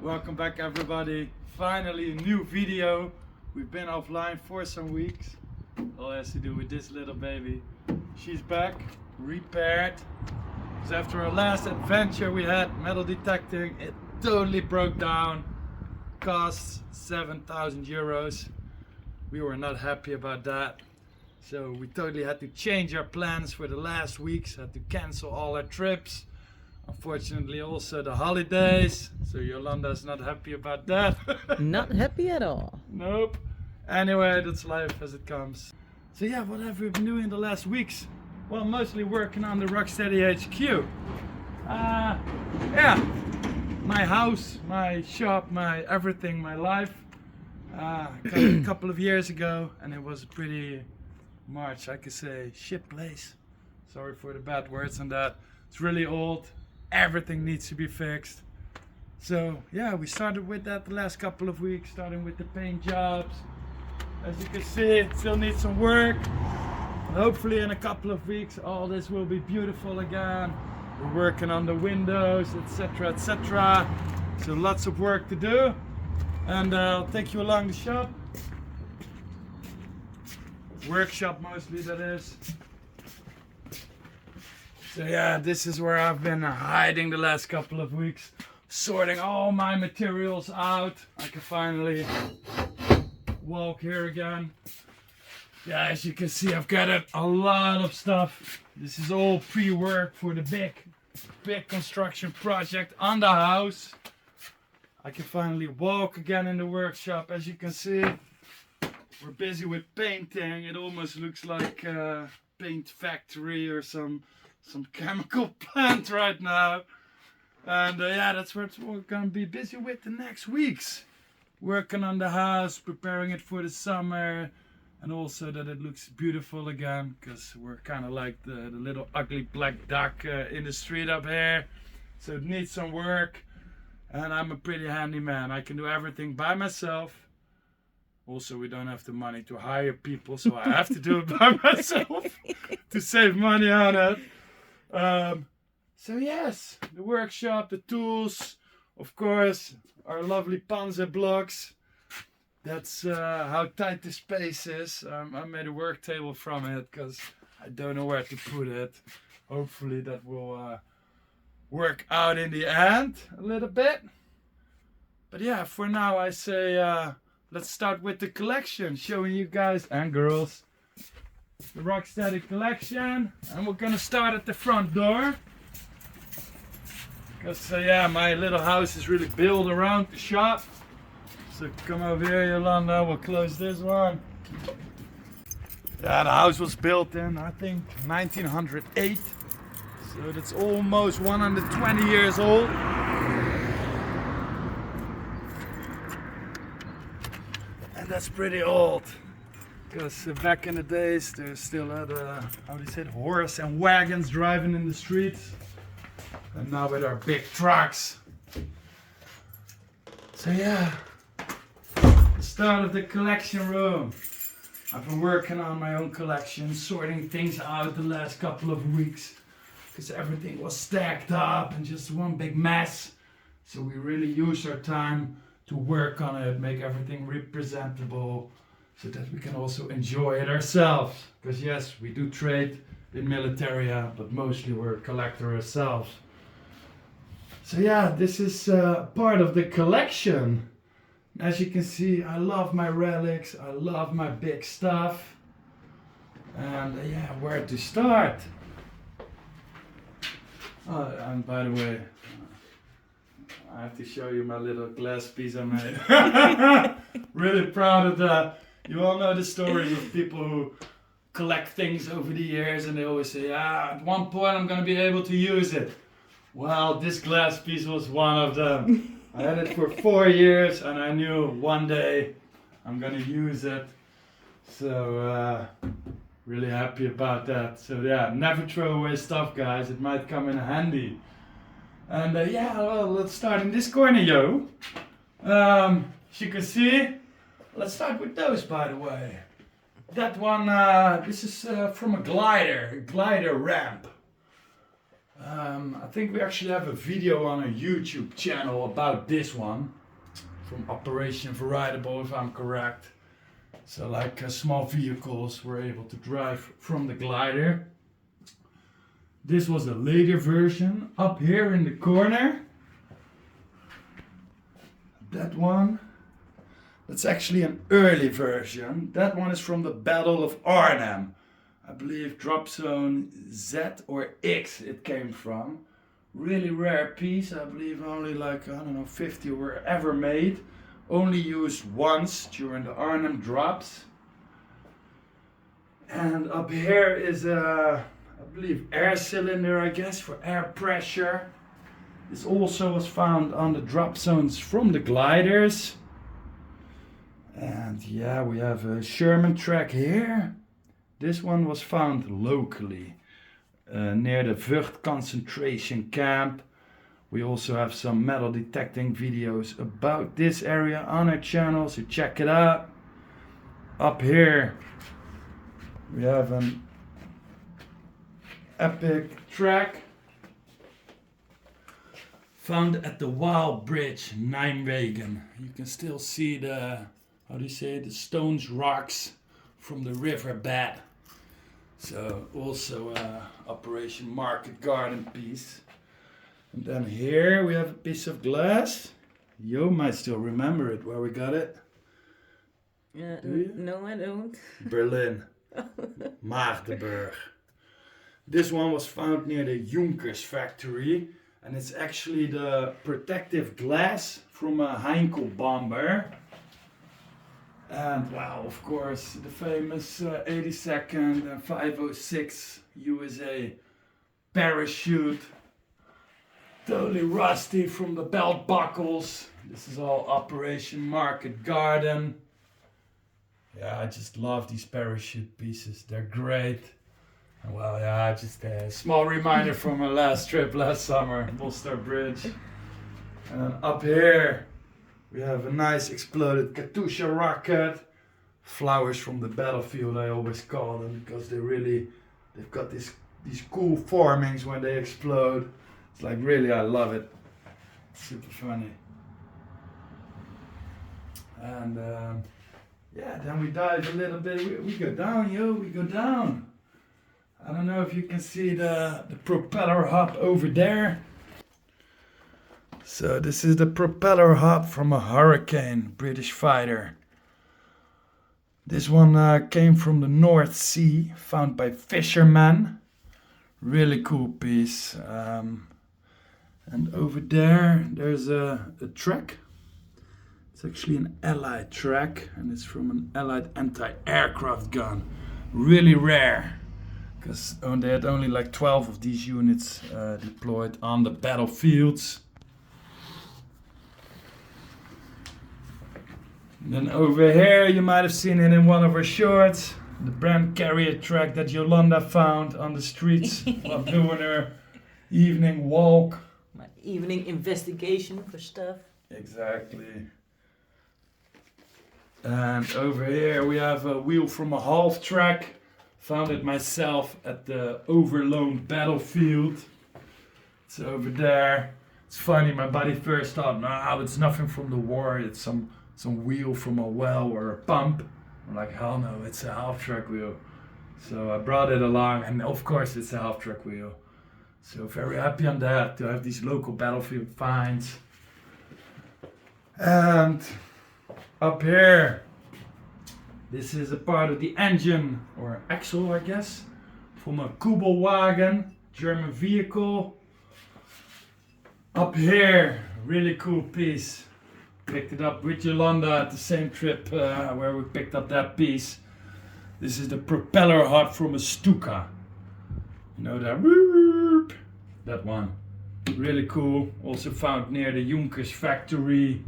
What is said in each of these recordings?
Welcome back everybody. Finally a new video. We've been offline for some weeks. All has to do with this little baby. She's back, repaired. Because after our last adventure we had metal detecting, it totally broke down. Cost 7,000 euros. We were not happy about that. So we totally had to change our plans for the last weeks. Had to cancel all our trips. Unfortunately also the holidays, so Yolanda's not happy about that. Not happy at all. Nope. Anyway, that's life as it comes. So yeah, what have we been doing in the last weeks? Well, mostly working on the Rocksteady HQ. Yeah, my house, my shop, my everything, my life. Got it a couple of years ago and it was a pretty much, I could say, shit place. Sorry for the bad words on that. It's really old. Everything needs to be fixed. So yeah, we started with that the last couple of weeks, starting with the paint jobs. As you can see, it still needs some work. Hopefully in a couple of weeks all this will be beautiful again. We're working on the windows, etc, etc. So lots of work to do. And I'll take you along the shop. Workshop mostly, that is. So yeah, this is where I've been hiding the last couple of weeks, sorting all my materials out. I can finally walk here again. Yeah, as you can see, I've gathered a lot of stuff. This is all pre-work for the big construction project on the house. I can finally walk again in the workshop. As you can see, we're busy with painting. It almost looks like a paint factory or some chemical plant right now. And yeah, that's what we're gonna be busy with the next weeks. Working on the house, preparing it for the summer, and also that it looks beautiful again, because we're kind of like the little ugly black duck in the street up here. So it needs some work, and I'm a pretty handy man. I can do everything by myself. Also, we don't have the money to hire people, so I have to do it by myself to save money on it. So yes, the workshop, the tools, of course, our lovely Panzer blocks. That's how tight the space is. I made a work table from it because I don't know where to put it. Hopefully that will work out in the end a little bit. But yeah, for now I say let's start with the collection, showing you guys and girls the Rocksteady collection, and we're gonna start at the front door because yeah, my little house is really built around the shop. So come over here, Yolanda, we'll close this one. Yeah, the house was built in, I think, 1908, so that's almost 120 years old. And that's pretty old. Because back in the days, they still had, how do you say it, horse and wagons driving in the streets. And now with our big trucks. So yeah, the start of the collection room. I've been working on my own collection, sorting things out the last couple of weeks. Because everything was stacked up and just one big mess. So we really used our time to work on it, make everything representable, so that we can also enjoy it ourselves. Because yes, we do trade in militaria, but mostly we're a collector ourselves. So yeah, this is part of the collection. As you can see, I love my relics, I love my big stuff. And yeah, where to start? Oh, and by the way, I have to show you my little glass piece I made. Really proud of that. You all know the stories of people who collect things over the years and they always say, at one point I'm going to be able to use it. Well, this glass piece was one of them. I had it for 4 years and I knew one day I'm going to use it. So really happy about that. So yeah, never throw away stuff, guys. It might come in handy. And yeah, well, let's start in this corner, yo. As you can see, let's start with those, by the way. That one, this is from a glider ramp. I think we actually have a video on our YouTube channel about this one from Operation Veritable, if I'm correct. So like small vehicles were able to drive from the glider. This was a later version. Up here in the corner, that one, that's actually an early version. That one is from the Battle of Arnhem. I believe drop zone Z or X it came from. Really rare piece. I believe only like, I don't know, 50 were ever made. Only used once during the Arnhem drops. And up here is a, I believe, air cylinder, I guess, for air pressure. This also was found on the drop zones from the gliders. And yeah, we have a Sherman track here. This one was found locally near the Vught concentration camp. We also have some metal detecting videos about this area on our channel, so check it out. Up here we have an epic track found at the Wild Bridge, Nijmegen. You can still see the, how do you say, the stones, rocks from the riverbed. So also Operation Market Garden piece. And then here we have a piece of glass. You might still remember it, where we got it. Do you? No, I don't. Berlin. Magdeburg. This one was found near the Junkers factory. And it's actually the protective glass from a Heinkel bomber. And wow, of course, the famous 82nd and 506 USA parachute. Totally rusty from the belt buckles. This is all Operation Market Garden. Yeah, I just love these parachute pieces. They're great. And well, yeah, just a small reminder from my last trip last summer, Bullstar Bridge. And then up here, we have a nice exploded Katusha rocket. Flowers from the battlefield, I always call them, because they've got these cool formings when they explode. It's like, really, I love it. It's super funny. And yeah, then we dive a little bit. We go down, we go down. I don't know if you can see the propeller hub over there. So this is the propeller hub from a Hurricane British fighter. This one came from the North Sea, found by fishermen. Really cool piece. And over there's a track. It's actually an Allied track, and it's from an Allied anti-aircraft gun. Really rare, because they had only like 12 of these units deployed on the battlefields. And then over here, you might have seen it in one of our shorts, the Brand Carrier track that Yolanda found on the streets while doing her evening walk. My evening investigation for stuff. Exactly. And over here we have a wheel from a half track. Found it myself at the Overloon battlefield. It's over there. It's funny, my buddy first thought, no, it's nothing from the war. It's some wheel from a well or a pump. I'm like, hell no, it's a half track wheel. So I brought it along, and of course it's a half track wheel. So very happy on that, to have these local battlefield finds. And up here, this is a part of the engine, or axle I guess, from a Kubelwagen, German vehicle. Up here, really cool piece. Picked it up with Yolanda at the same trip where we picked up that piece. This is the propeller hub from a Stuka. You know that one. Really cool. Also found near the Junkers factory.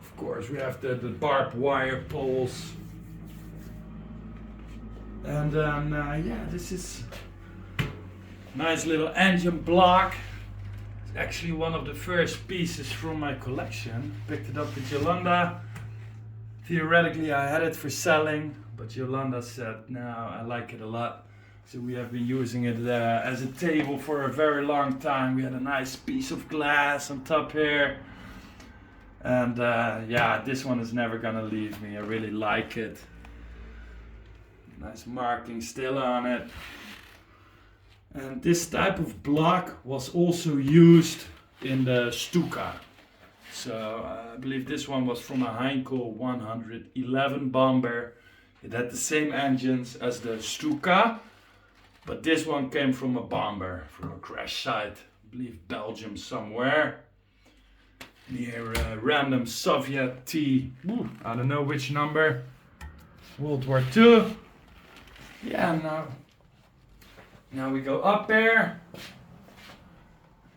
Of course, we have the barbed wire poles. And then, yeah, this is nice little engine block. It's actually one of the first pieces from my collection. Picked it up with Yolanda. Theoretically, I had it for selling, but Yolanda said, no, I like it a lot. So we have been using it as a table for a very long time. We had a nice piece of glass on top here. And yeah, this one is never gonna leave me. I really like it. Nice marking still on it. And this type of block was also used in the Stuka. So I believe this one was from a Heinkel 111 bomber. It had the same engines as the Stuka, but this one came from a bomber, from a crash site, I believe Belgium somewhere. And here random Soviet T, I don't know which number, World War II. Yeah, now we go up here.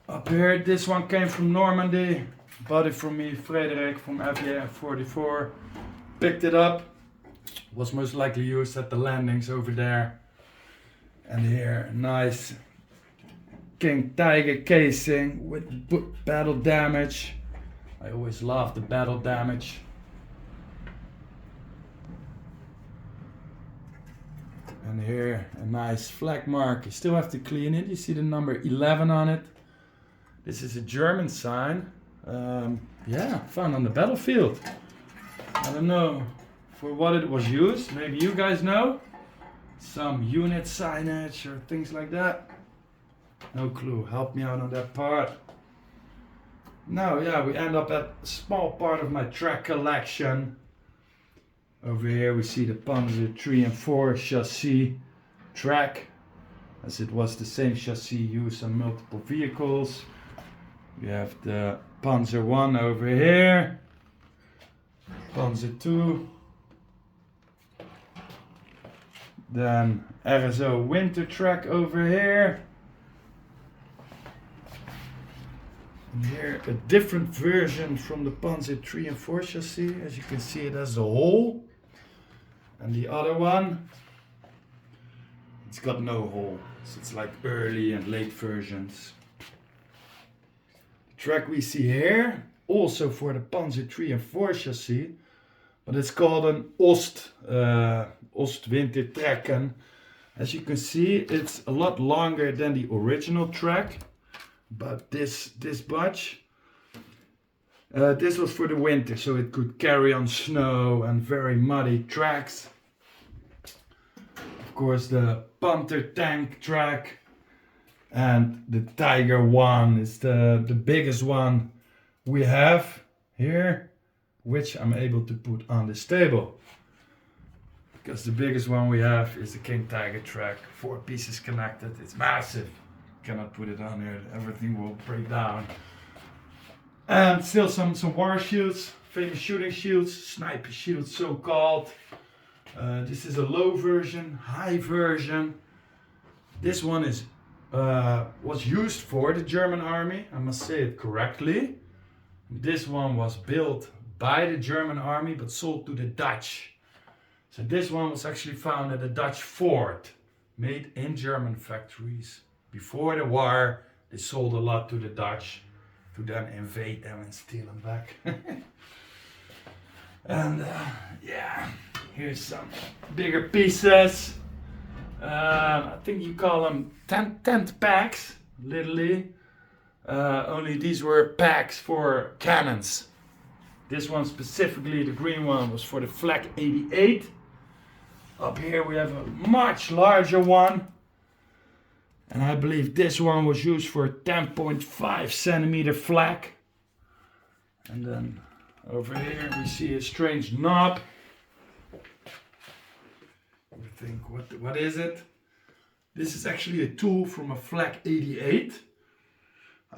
Up here, this one came from Normandy. Bought it from me, Frederick from FJ 44. Picked it up. Was most likely used at the landings over there. And here, a nice King Tiger casing with battle damage. I always love the battle damage. And here, a nice flag mark. You still have to clean it. You see the number 11 on it. This is a German sign. Yeah, found on the battlefield. I don't know for what it was used. Maybe you guys know. Some unit signage or things like that. No clue. Help me out on that part. Now, yeah, we end up at a small part of my track collection. Over here we see the Panzer 3 and 4 chassis track, as it was the same chassis used on multiple vehicles. We have the Panzer 1 over here, Panzer 2, then RSO winter track over here. And here a different version from the Panzer 3 and 4 chassis. As you can see, it has a hole. And the other one, it's got no hole. So it's like early and late versions. The track we see here, also for the Panzer 3 and 4 chassis, but it's called an Ostwintertrekken. As you can see, it's a lot longer than the original track. But this bunch, this was for the winter, so it could carry on snow and very muddy tracks. Of course, the Panther tank track and the Tiger 1 is the biggest one we have here, which I'm able to put on this table. Because the biggest one we have is the King Tiger track, 4 pieces connected. It's massive. Cannot put it on here, everything will break down. And still some war shields, famous shooting shields, sniper shields so called. This is a low version, high version. This one is was used for the German army, I must say it correctly. This one was built by the German army but sold to the Dutch. So this one was actually found at a Dutch fort, made in German factories. Before the war, they sold a lot to the Dutch to then invade them and steal them back. And yeah, here's some bigger pieces. I think you call them tent packs, literally. Only these were packs for cannons. This one specifically, the green one, was for the Flak 88. Up here we have a much larger one. And I believe this one was used for a 10.5 centimeter flak. And then over here we see a strange knob. You think, what is it? This is actually a tool from a Flak 88.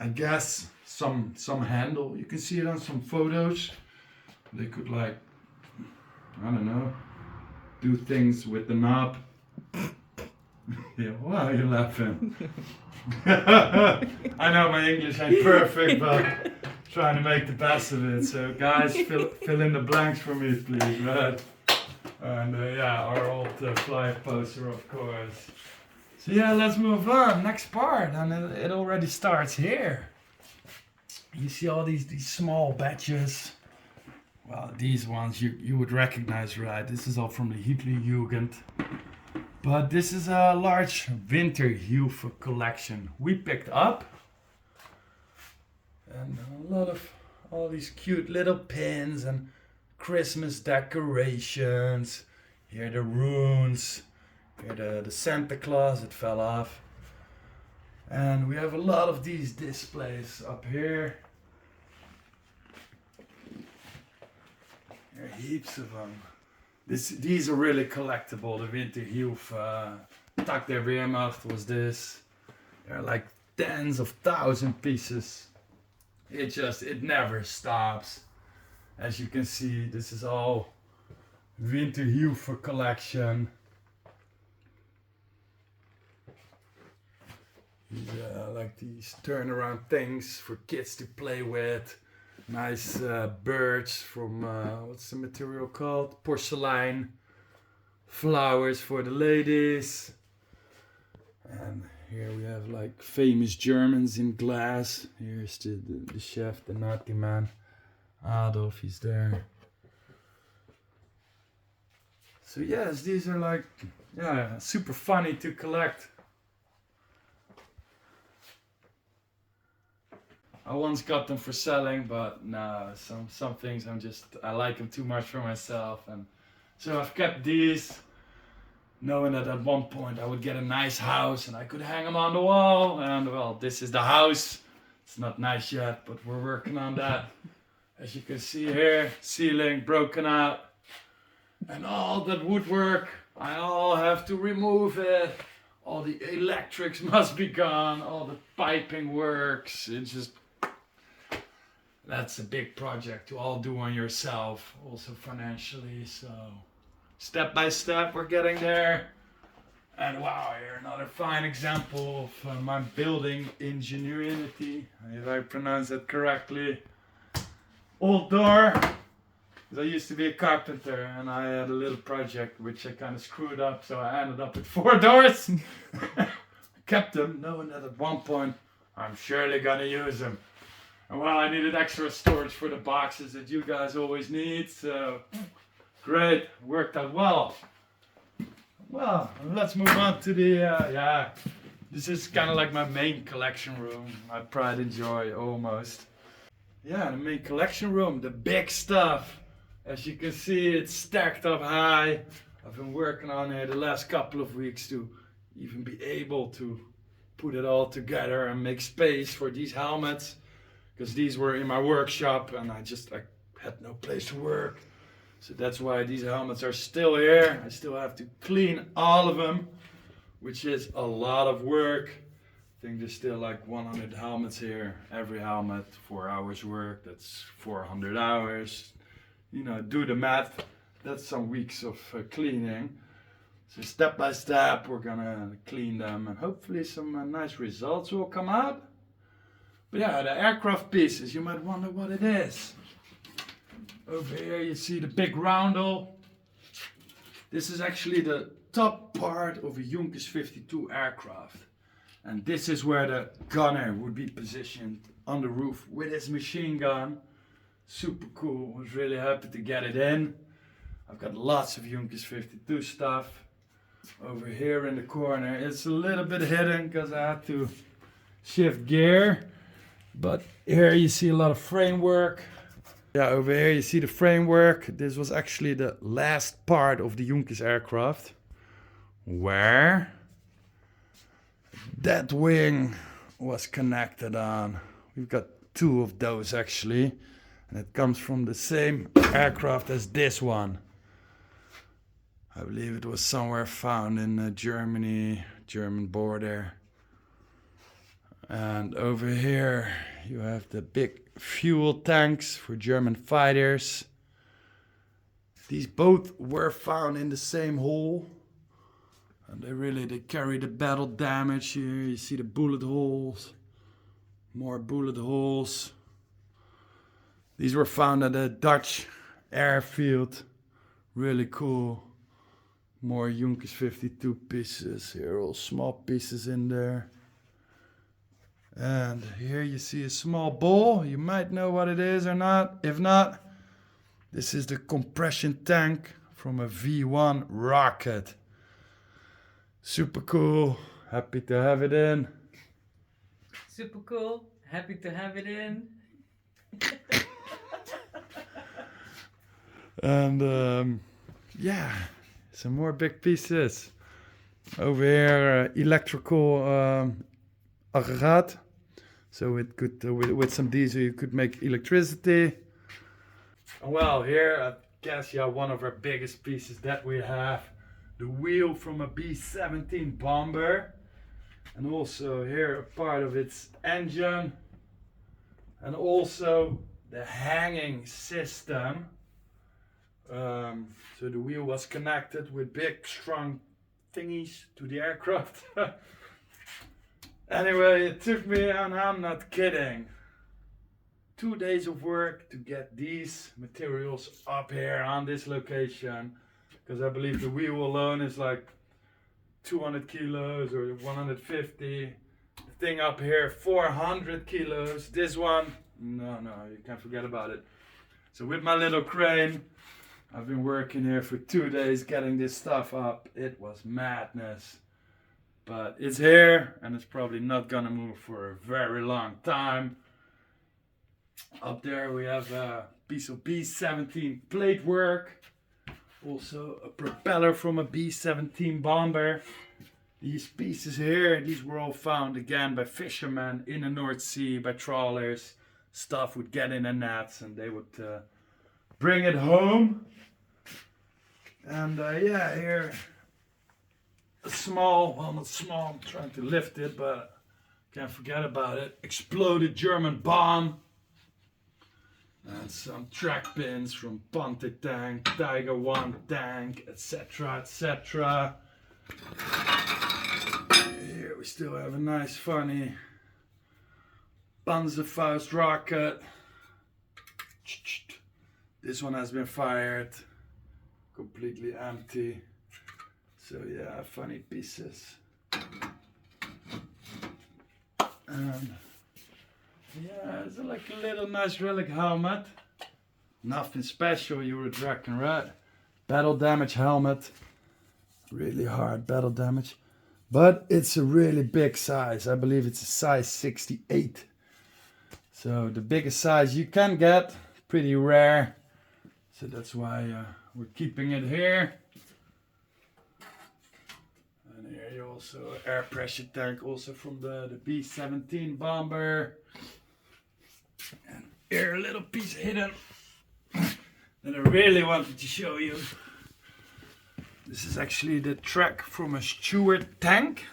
I guess some handle. You can see it on some photos. They could, like, I don't know, do things with the knob. Yeah, why are you laughing? I know my English ain't perfect, but trying to make the best of it. So guys, fill in the blanks for me, please. Right? And yeah, our old flyer poster, of course. So yeah, let's move on. Next part, and it already starts here. You see all these small batches. Well, these ones you would recognize, right? This is all from the Hitlerjugend. But this is a large Winterhilfswerk collection we picked up. And a lot of all these cute little pins and Christmas decorations. Here the runes. Here the Santa Claus that fell off. And we have a lot of these displays up here. There are heaps of them. These are really collectible. The Winterhilf Tag der Wehrmacht was this. There are like tens of thousands pieces. It never stops. As you can see, this is all Winterhilf collection. Like these turnaround things for kids to play with. Nice birds from, what's the material called? Porcelain. Flowers for the ladies. And here we have like famous Germans in glass. Here's the chef, the Nazi man. Adolf, he's there. So yes, these are like, yeah, super funny to collect. I once got them for selling, but no, some things I like them too much for myself, and so I've kept these, knowing that at one point I would get a nice house and I could hang them on the wall. And well, this is the house. It's not nice yet, but we're working on that. As you can see here, ceiling broken out, and all that woodwork, I all have to remove it. All the electrics must be gone. All the piping works. It's just. That's a big project to all do on yourself, also financially, so step by step we're getting there. And wow, here another fine example of my building ingenuity, if I pronounce that correctly. Old door, because I used to be a carpenter and I had a little project which I kind of screwed up, so I ended up with 4 doors. I kept them, knowing that at one point I'm surely gonna use them. And well, I needed extra storage for the boxes that you guys always need, so great, worked out well. Well, let's move on to the, this is kind of like my main collection room, my pride and joy almost. Yeah, the main collection room, the big stuff. As you can see, it's stacked up high. I've been working on it the last couple of weeks to even be able to put it all together and make space for these helmets. Because these were in my workshop and I had no place to work. So that's why these helmets are still here. I still have to clean all of them, which is a lot of work. I think there's still like 100 helmets here. Every helmet, 4 hours work, that's 400 hours. You know, do the math. That's some weeks of cleaning. So step by step we're gonna clean them and hopefully some nice results will come out. But yeah, the aircraft pieces, you might wonder what it is. Over here you see the big roundel. This is actually the top part of a Junkers 52 aircraft. And this is where the gunner would be positioned on the roof with his machine gun. Super cool, was really happy to get it in. I've got lots of Junkers 52 stuff. Over here in the corner, it's a little bit hidden because I had to shift gear. But here you see a lot of framework. Yeah, over here you see the framework. This was actually the last part of the Junkers aircraft, where that wing was connected on. We've got 2 of those actually, and it comes from the same aircraft as this one. I believe it was somewhere found in Germany, German border. And over here you have the big fuel tanks for German fighters. These both were found in the same hole. And they carry the battle damage here. You see the bullet holes. More bullet holes. These were found at a Dutch airfield. Really cool. More Junkers 52 pieces. Here, all small pieces in there. And here you see a small ball. You might know what it is or not. If not, this is the compression tank from a V1 rocket. Super cool. Happy to have it in. Super cool. Happy to have it in. And yeah, some more big pieces. Over here, electrical aggregaat. So it could, with some diesel, you could make electricity. Well, here, I guess, yeah, one of our biggest pieces that we have. The wheel from a B-17 bomber. And also here, a part of its engine. And also the hanging system. So the wheel was connected with big, strong thingies to the aircraft. Anyway, it took me, and I'm not kidding, 2 days of work to get these materials up here on this location, because I believe the wheel alone is like 200 kilos or 150. The thing up here, 400 kilos. This one, no, you can forget about it. So with my little crane, I've been working here for 2 days getting this stuff up. It was madness. But it's here, and it's probably not gonna move for a very long time. Up there we have a piece of B-17 plate work. Also a propeller from a B-17 bomber. These pieces here, these were all found again by fishermen in the North Sea, by trawlers. Stuff would get in the nets and they would bring it home. And yeah, here a small, well not small, I'm trying to lift it, but can't forget about it. Exploded German bomb. And some track pins from Ponte tank, Tiger 1 tank, etc, etc. Here we still have a nice funny Panzerfaust rocket. This one has been fired. Completely empty. So yeah, funny pieces. And yeah, it's like a little nice relic helmet. Nothing special, you would reckon, right? Battle damage helmet. Really hard battle damage. But it's a really big size. I believe it's a size 68. So the biggest size you can get. Pretty rare. So that's why we're keeping it here. And here you also air pressure tank, also from the B-17 bomber. And here a little piece hidden that I really wanted to show you. This is actually the track from a Stewart tank.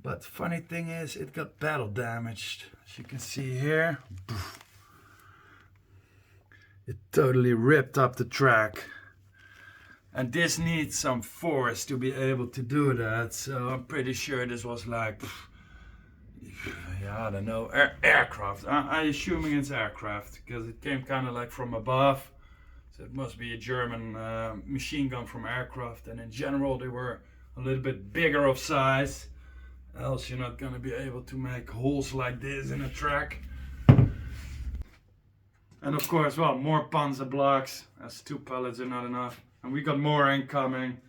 But funny thing is, it got battle damaged. As you can see here. It totally ripped up the track. And this needs some force to be able to do that. So I'm pretty sure this was like, yeah, I don't know, aircraft. I'm assuming it's aircraft because it came kind of like from above. So it must be a German machine gun from aircraft. And in general, they were a little bit bigger of size. Else you're not going to be able to make holes like this in a track. And of course, well, more Panzer blocks, as 2 pallets are not enough. And we got more incoming.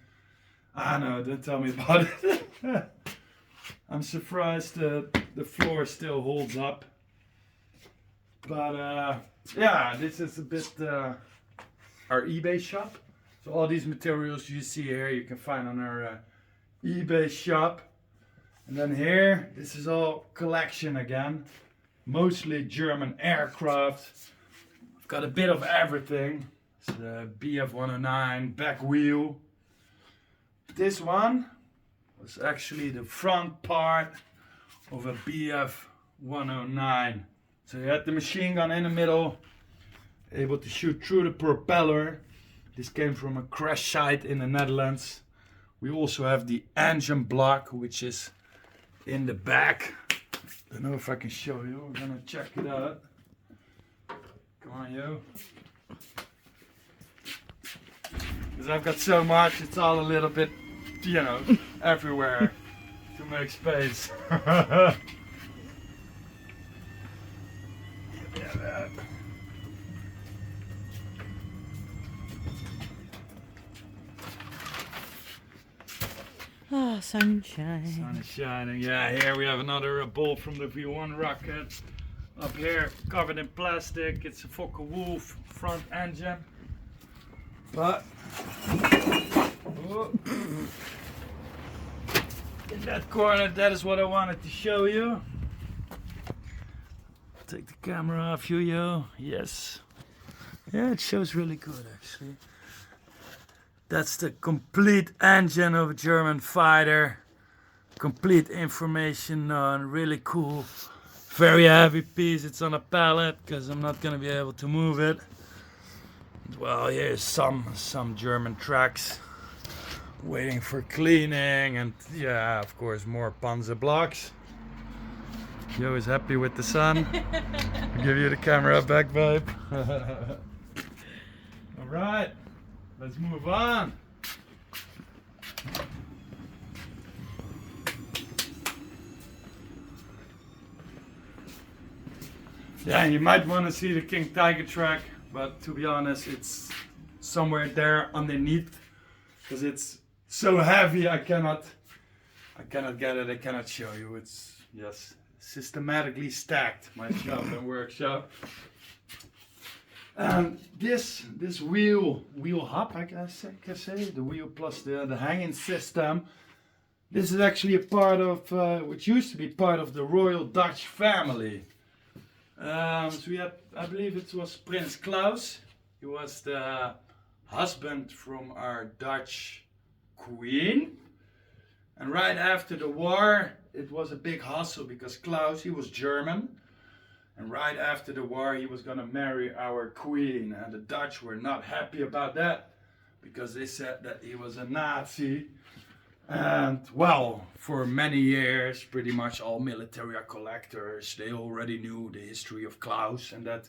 I know, don't tell me about it. I'm surprised the floor still holds up. But yeah, this is a bit our eBay shop. So all these materials you see here, you can find on our eBay shop. And then here, this is all collection again. Mostly German aircraft. Got a bit of everything. It's the BF-109 back wheel. This one was actually the front part of a BF-109. So you had the machine gun in the middle, able to shoot through the propeller. This came from a crash site in the Netherlands. We also have the engine block, which is in the back. I don't know if I can show you. We're gonna check it out. Come on, yo. Because I've got so much, it's all a little bit, you know, everywhere to make space. Yeah, that. Ah, sunshine. Sun is shining. Yeah, here we have another bolt from the V1 rocket. Up here, covered in plastic. It's a Focke-Wulf front engine. But in that corner, that is what I wanted to show you. Take the camera off you, yo. Yes. Yeah, it shows really good actually. That's the complete engine of a German fighter. Complete information on, really cool. Very heavy piece, it's on a pallet because I'm not gonna be able to move it. Well, here's some German tracks waiting for cleaning, and yeah, of course more Panzer blocks. Joe is happy with the sun. I'll give you the camera back, babe. Alright, let's move on. Yeah, you might want to see the King Tiger track, but to be honest, it's somewhere there underneath because it's so heavy. I cannot get it. I cannot show you. It's systematically stacked. My shop and workshop. And this wheel hub, I can say, the wheel plus the hanging system. This is actually a part of which used to be part of the Royal Dutch family. So we had, I believe it was Prince Klaus. He was the husband from our Dutch queen. And right after the war, it was a big hassle because Klaus, he was German. And right after the war, he was gonna marry our queen. And the Dutch were not happy about that because they said that he was a Nazi. And well, for many years, pretty much all militaria collectors, they already knew the history of Klaus, and that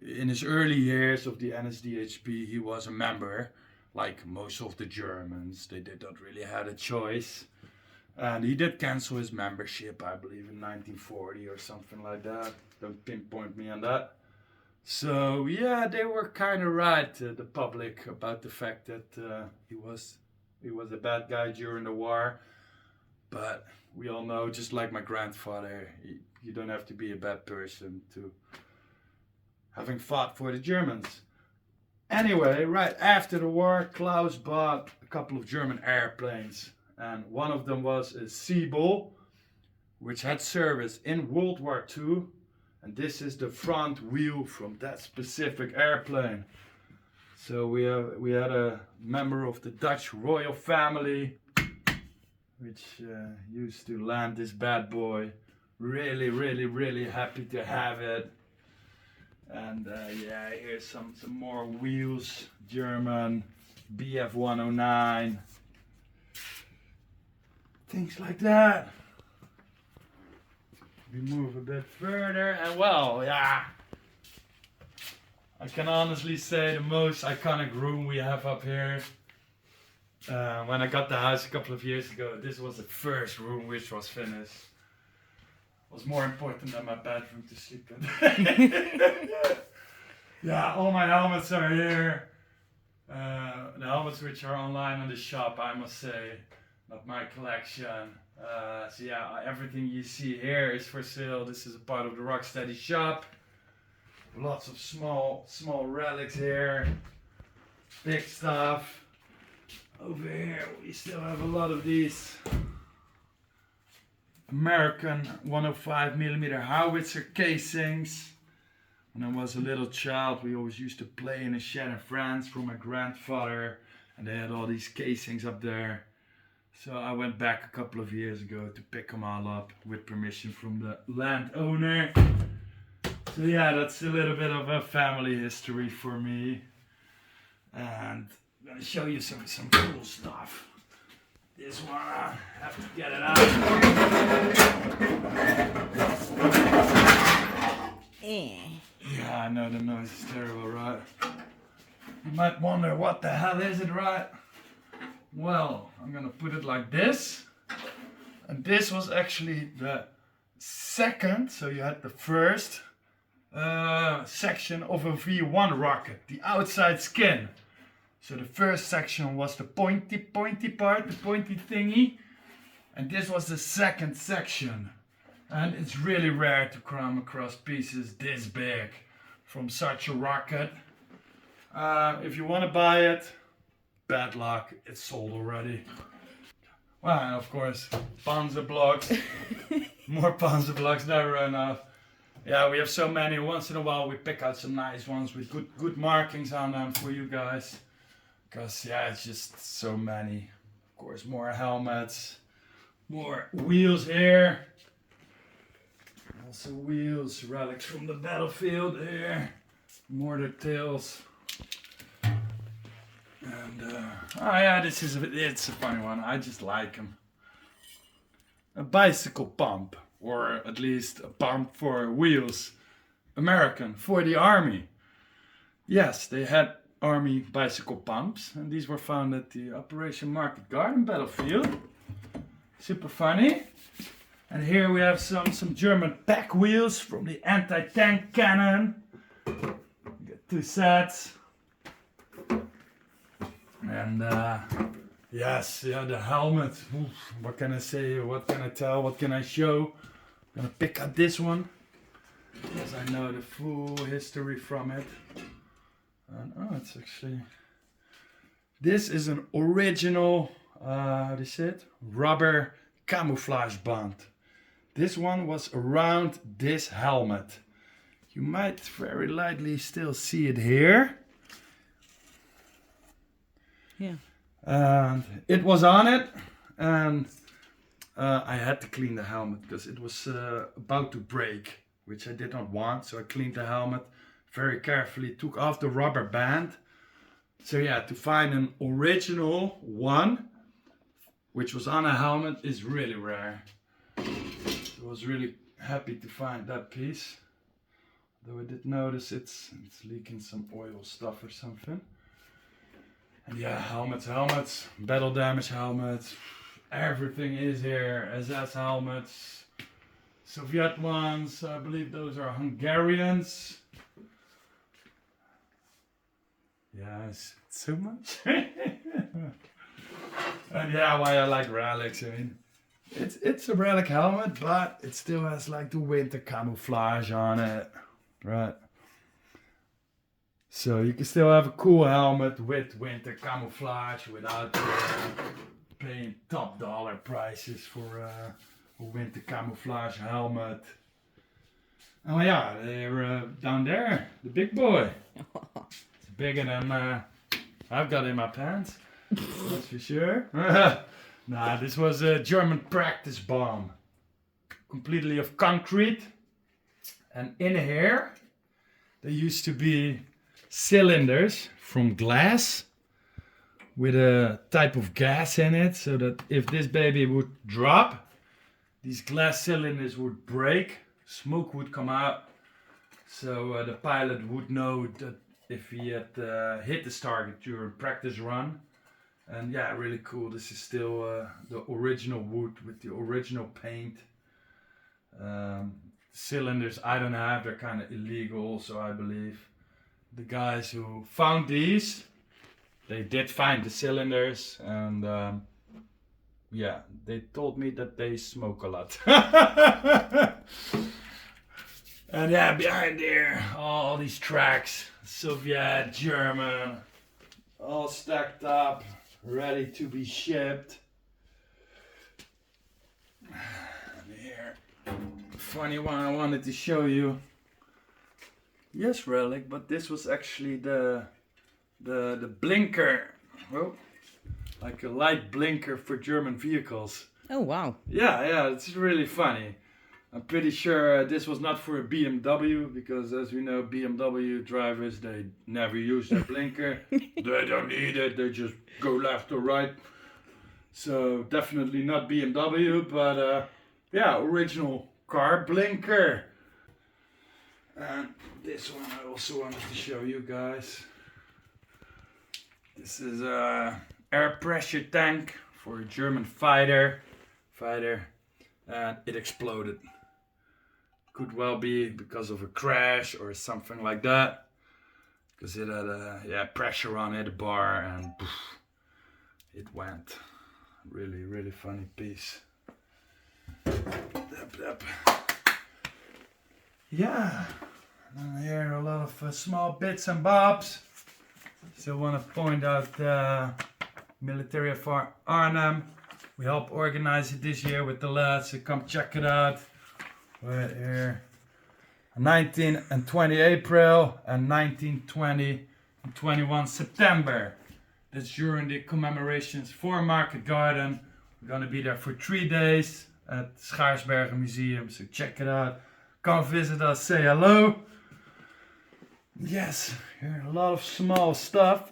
in his early years of the NSDAP, he was a member, like most of the Germans. They did not really have a choice. And he did cancel his membership, I believe, in 1940 or something like that. Don't pinpoint me on that. So yeah, they were kind of right, the public, about the fact that he was a bad guy during the war. But we all know, just like my grandfather, you don't have to be a bad person to having fought for the Germans. Anyway, right after the war, Klaus bought a couple of German airplanes. And one of them was a Seabull, which had service in World War II. And this is the front wheel from that specific airplane. So we had a member of the Dutch royal family, which used to land this bad boy. Really happy to have it. And yeah, here's some more wheels, German BF 109, things like that. We move a bit further, and well, yeah, I can honestly say the most iconic room we have up here. When I got the house a couple of years ago, this was the first room which was finished. It was more important than my bedroom to sleep in. Yeah, all my helmets are here. The helmets which are online on the shop, I must say, not my collection. So yeah, everything you see here is for sale. This is a part of the Rocksteady shop. Lots of small relics here. Big stuff. Over here we still have a lot of these American 105mm howitzer casings. When I was a little child, we always used to play in a shed in France for my grandfather, and they had all these casings up there. So I went back a couple of years ago to pick them all up with permission from the landowner. So yeah, that's a little bit of a family history for me. And I'm gonna show you some cool stuff. This one, I have to get it out. Yeah, I know the noise is terrible, right? You might wonder what the hell is it, right? Well, I'm gonna put it like this. And this was actually the second, so you had the first section of a V1 rocket, the outside skin. So the first section was the pointy part, the pointy thingy. And this was the second section. And it's really rare to come across pieces this big from such a rocket. If you want to buy it, bad luck, it's sold already. Well, and of course, Panzer blocks. More Panzer blocks, never enough. Yeah, we have so many. Once in a while we pick out some nice ones with good markings on them for you guys. Because yeah, it's just so many. Of course, more helmets, more wheels here. Also wheels, relics from the battlefield here. Mortar tails. And oh yeah, it's a funny one. I just like them. A bicycle pump, or at least a pump for wheels. American, for the army. Yes, they had army bicycle pumps, and these were found at the Operation Market Garden battlefield. Super funny. And here we have some German pack wheels from the anti-tank cannon. Got 2 sets. And yes, yeah, the helmet. Oof, what can I say? What can I tell? What can I show? I'm gonna pick up this one because I know the full history from it. And oh, it's actually. This is an original, how do you say it? Rubber camouflage band. This one was around this helmet. You might very lightly still see it here. Yeah. And it was on it, and I had to clean the helmet because it was about to break, which I did not want. So I cleaned the helmet very carefully, took off the rubber band. So yeah, to find an original one, which was on a helmet, is really rare. I was really happy to find that piece. Though I did notice it's leaking some oil stuff or something. And yeah, helmets, battle damage helmets, everything is here. SS helmets, Soviet ones, I believe those are Hungarians. Yes, so much. And yeah, why I like relics, I mean, it's a relic helmet, but it still has like the winter camouflage on it, right? So you can still have a cool helmet with winter camouflage without paying top dollar prices for a winter camouflage helmet. Oh yeah, they're down there, the big boy. It's bigger than I've got in my pants, that's for sure. Nah, this was a German practice bomb. Completely of concrete. And in here, there used to be cylinders from glass with a type of gas in it, so that if this baby would drop, these glass cylinders would break, smoke would come out, so the pilot would know that if he had hit this target during practice run. And yeah, really cool. This is still the original wood with the original paint. Cylinders I don't have, they're kind of illegal, so I believe. The guys who found these, they did find the cylinders, and yeah, they told me that they smoke a lot. And yeah, behind there, all these tracks, Soviet, German, all stacked up, ready to be shipped. And here, funny one I wanted to show you. Yes, relic, but this was actually the blinker. Oh, like a light blinker for German vehicles. Oh wow. Yeah, it's really funny. I'm pretty sure this was not for a BMW, because as we know, BMW drivers, they never use their blinker. They don't need it, they just go left or right. So definitely not BMW, but yeah, original car blinker. And this one I also wanted to show you guys. This is a air pressure tank for a German fighter, and it exploded. Could well be because of a crash or something like that. because it had pressure on it, the bar, and poof, it went. Really funny piece. Yeah, and here a lot of small bits and bobs. Still want to point out militaria for Arnhem. We helped organize it this year with the lads, so come check it out. Right here. 19 and 20 April and 19, 20 and 21 September. That's during the commemorations for Market Garden. We're gonna be there for 3 days at Schaarsbergen Museum, so check it out. Come visit us, say hello. Yes, here a lot of small stuff.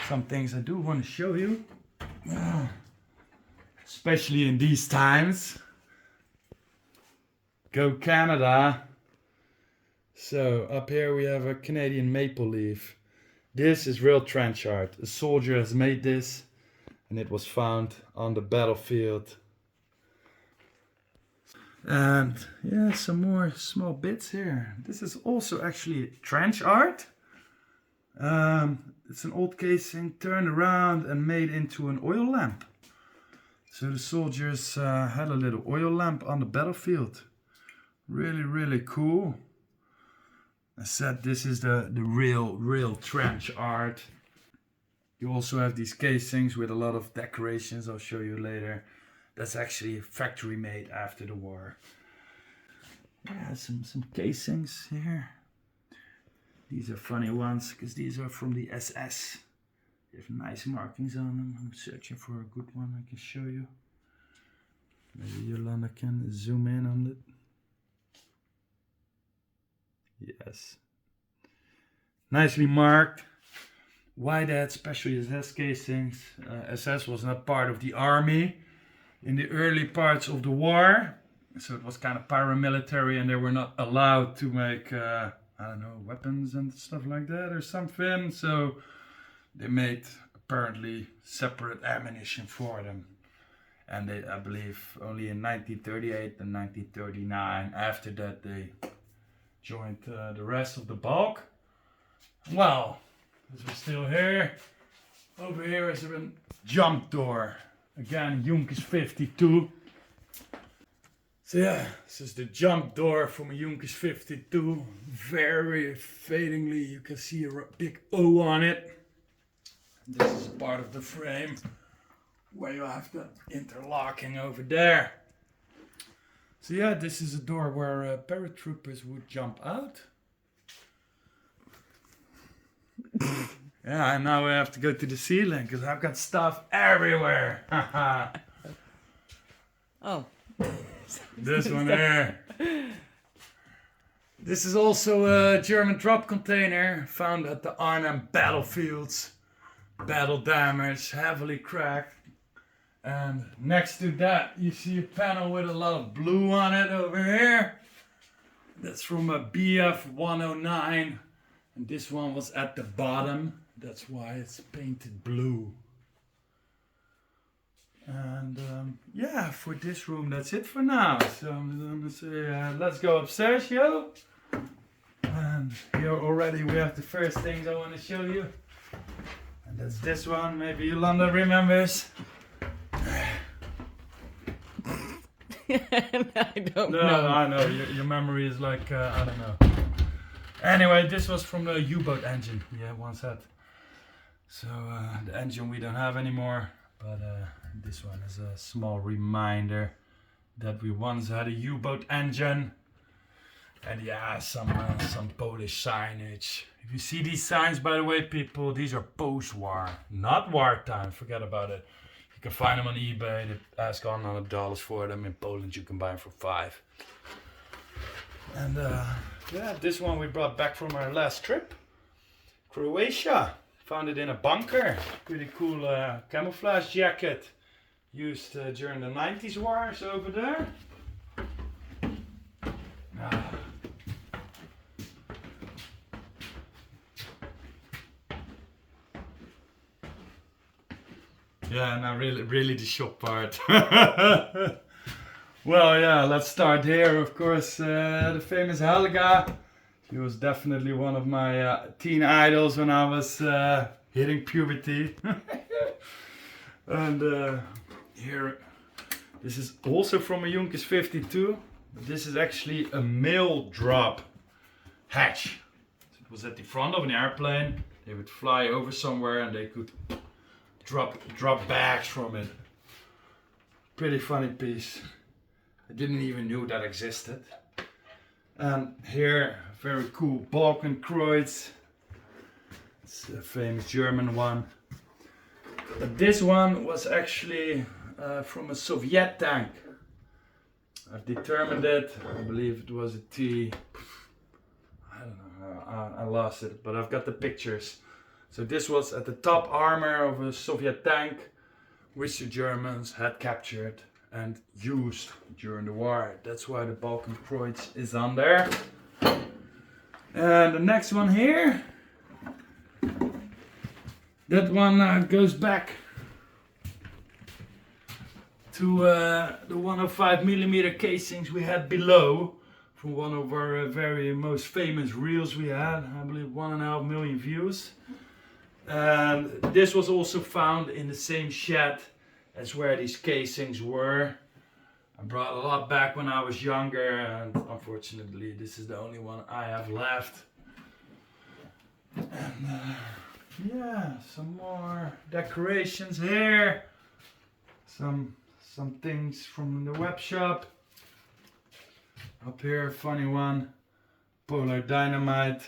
Some things I do want to show you. Especially in these times. Go Canada. So up here we have a Canadian maple leaf. This is real trench art. A soldier has made this and it was found on the battlefield. And yeah, some more small bits here. This is also actually trench art. It's an old casing turned around and made into an oil lamp. So the soldiers had a little oil lamp on the battlefield. Really cool. I said this is the real trench art. You also have these casings with a lot of decorations, I'll show you later. That's actually factory made after the war. Yeah, some casings here. These are funny ones because these are from the SS. They have nice markings on them. I'm searching for a good one I can show you. Maybe Yolanda can zoom in on it. Yes. Nicely marked. Why that special SS casings? SS was not part of the army in the early parts of the war. So it was kind of paramilitary and they were not allowed to make, I don't know, weapons and stuff like that or something. So they made apparently separate ammunition for them. And they, I believe, only in 1938 and 1939, after that they joined the rest of the bulk. Well, as we're still here, over here is a jump door. Again, Junkers 52. So yeah, this is the jump door from a Junkers 52. Very fadingly, you can see a big O on it. This is part of the frame where you have the interlocking over there. So yeah, this is a door where paratroopers would jump out. Yeah, and now we have to go to the ceiling because I've got stuff everywhere. Oh. This one here. This is also a German drop container found at the Arnhem battlefields. Battle damage, heavily cracked. And next to that you see a panel with a lot of blue on it over here. That's from a BF 109. And this one was at the bottom. That's why it's painted blue. And yeah, for this room that's it for now. So I'm gonna say let's go upstairs, yo. And here already we have the first things I want to show you. And that's this one, maybe Yolanda remembers. I don't know. No, I know, your memory is like, I don't know. Anyway, this was from the U-boat engine we once had. So the engine we don't have anymore, but this one is a small reminder that we once had a U-boat engine. And yeah, some Polish signage. If you see these signs, by the way, people, these are post-war, not wartime, forget about it. You can find them on eBay, they ask $100 for them. In Poland you can buy them for $5. And yeah, this one we brought back from our last trip. Croatia. Found it in a bunker. Pretty cool camouflage jacket. Used during the 90s wars over there. Yeah, now really the shop part. Well, yeah, let's start here. Of course, the famous Helga. She was definitely one of my teen idols when I was hitting puberty. And here, this is also from a Junkers 52. But this is actually a mail drop hatch. It was at the front of an airplane. They would fly over somewhere and they could drop bags from it. Pretty funny piece. I didn't even know that existed. And here, very cool Balkenkreuz. It's a famous German one. But this one was actually from a Soviet tank. I've determined it. I believe it was a T. I don't know. I lost it, but I've got the pictures. So this was at the top armor of a Soviet tank, which the Germans had captured and used during the war. That's why the Balkenkreuz is on there. And the next one here, that one goes back to the 105mm casings we had below from one of our very most famous reels we had. I believe 1.5 million views. And this was also found in the same shed as where these casings were. I brought a lot back when I was younger, and unfortunately this is the only one I have left. And yeah, some more decorations here. Some things from the web shop. Up here, funny one, Polar Dynamite.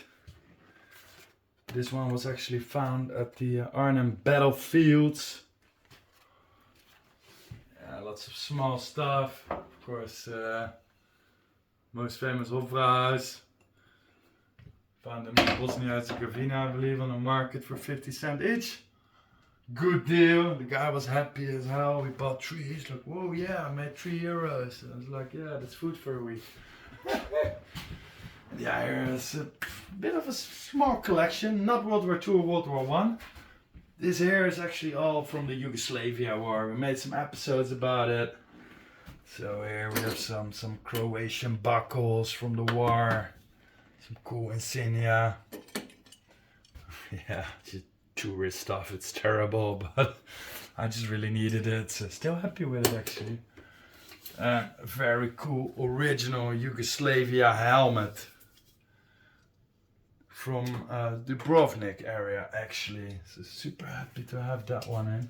This one was actually found at the Arnhem battlefields. Yeah, lots of small stuff. Of course, most famous Hofbräuhaus. Found them in Bosnia-Herzegovina, I believe, on the market for 50 cents each. Good deal. The guy was happy as hell. We bought 3. He's like, whoa, yeah, I made €3. I was like, yeah, that's food for a week. Yeah, here's a bit of a small collection. Not World War II or World War I. This here is actually all from the Yugoslavia war. We made some episodes about it. So here we have some Croatian buckles from the war. Some cool insignia. Yeah, just tourist stuff. It's terrible, but I just really needed it. So still happy with it actually. A very cool original Yugoslavia helmet from Dubrovnik area actually. So super happy to have that one in.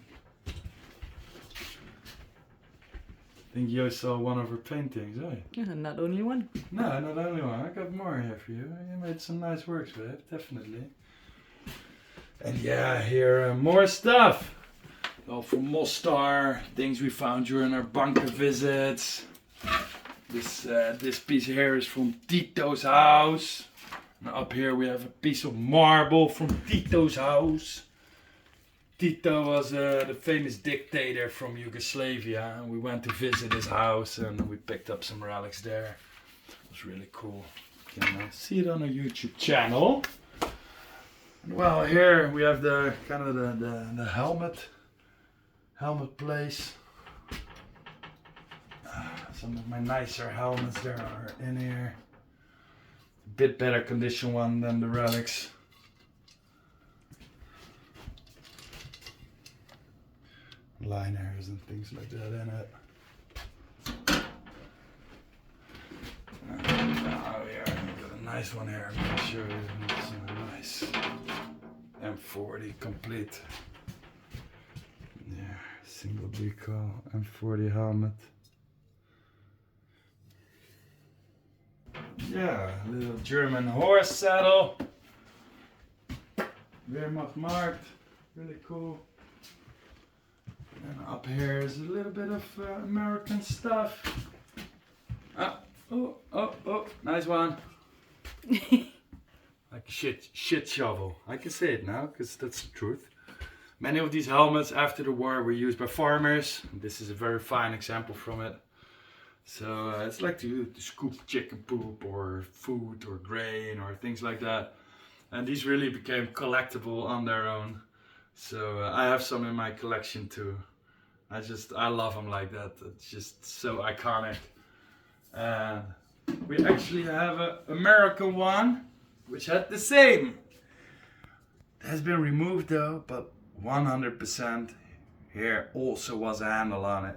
I think you saw one of her paintings, eh? Yeah, not only one. No, not only one. I got more here for you. You made some nice works with it, definitely. And yeah, here more stuff. All from Mostar, things we found during our bunker visits. This piece here is from Tito's house. And up here we have a piece of marble from Tito's house. Tito was the famous dictator from Yugoslavia, and we went to visit his house and we picked up some relics there. It was really cool. You can see it on our YouTube channel. Well, here we have the kind of the helmet place. Some of my nicer helmets there are in here. A bit better condition one than the relics. Liners and things like that in it. Oh yeah, got a nice one here. I'm gonna show you some nice M40 complete. Yeah, single decal M40 helmet. Yeah, a little German horse saddle. Wehrmacht marked. Really cool. And up here is a little bit of American stuff. Oh, nice one. Like a shit shovel. I can say it now, because that's the truth. Many of these helmets after the war were used by farmers. This is a very fine example from it. So it's like to scoop chicken poop or food or grain or things like that. And these really became collectible on their own. So I have some in my collection too. I love them like that. It's just so iconic. We actually have an American one which had the same. It has been removed though, but 100% here also was a handle on it.